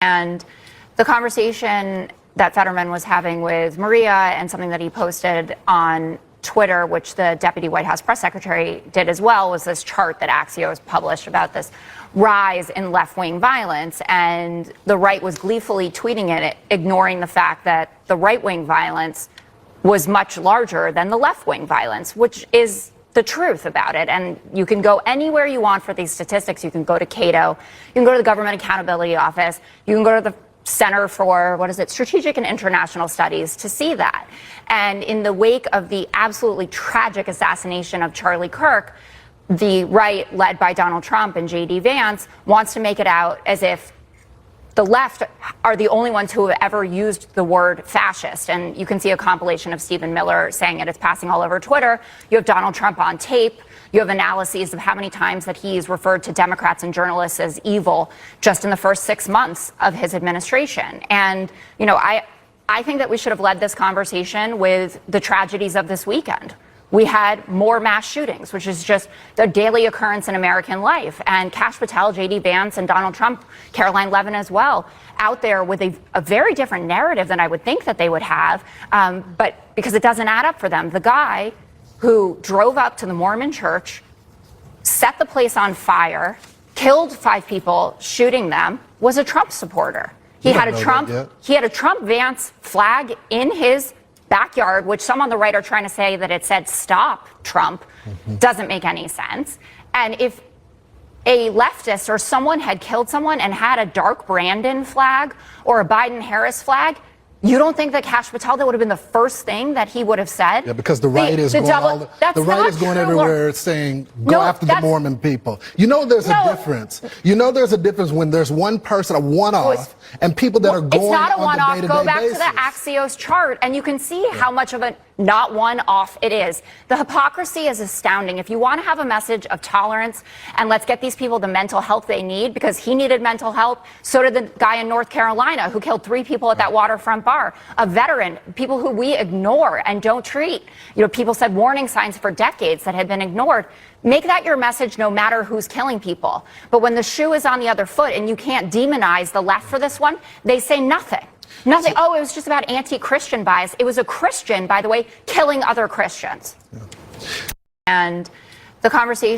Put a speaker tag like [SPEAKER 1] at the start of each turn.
[SPEAKER 1] And the conversation that Fetterman was having with Maria and something that he posted on Twitter, which the deputy White House press secretary did as well, was this chart that Axios published about this rise in left-wing violence. And the right was gleefully tweeting it, ignoring the fact that the right-wing violence was much larger than the left-wing violence, which is the truth about it. And you can go anywhere you want for these statistics. You can go to Cato, you can go to the Government Accountability Office, you can go to the Center for, Strategic and International Studies to see that. And in the wake of the absolutely tragic assassination of Charlie Kirk, the right, led by Donald Trump and J.D. Vance, wants to make it out as if the left are the only ones who have ever used the word fascist. And you can see a compilation of Stephen Miller saying it. It's passing all over Twitter. You have Donald Trump on tape. You have analyses of how many times that he's referred to Democrats and journalists as evil just in the first 6 months of his administration. And, I think that we should have led this conversation with the tragedies of this weekend. We had more mass shootings, which is just a daily occurrence in American life. And Kash Patel, J.D. Vance, and Donald Trump, Caroline Levin as well, out there with a very different narrative than I would think that they would have, but because it doesn't add up for them. The guy who drove up to the Mormon church, set the place on fire, killed 5 people, shooting them, was a Trump supporter. He had a Trump Vance flag in his backyard, which some on the right are trying to say that it said stop Trump. Doesn't make any sense. And if a leftist or someone had killed someone and had a Dark Brandon flag or a Biden-Harris flag, you don't think that Kash Patel, that would have been the first thing that he would have said?
[SPEAKER 2] Yeah, because the right is going everywhere saying, go after the Mormon people. There's a difference. There's a difference when there's one person, a one-off, and people that are going
[SPEAKER 1] it's not a
[SPEAKER 2] on
[SPEAKER 1] one-off.
[SPEAKER 2] the day-to-day
[SPEAKER 1] Go back
[SPEAKER 2] basis.
[SPEAKER 1] to the Axios chart, and you can see how much of a not one-off it is. The hypocrisy is astounding. If you want to have a message of tolerance and let's get these people the mental health they need, because he needed mental health, so did the guy in North Carolina who killed 3 people at that waterfront bar, a veteran, people who we ignore and don't treat. People said warning signs for decades that had been ignored. Make that your message no matter who's killing people. But when the shoe is on the other foot and you can't demonize the left for this one, they say nothing. Nothing. Oh, it was just about anti-Christian bias. It was a Christian, by the way, killing other Christians. And the conversation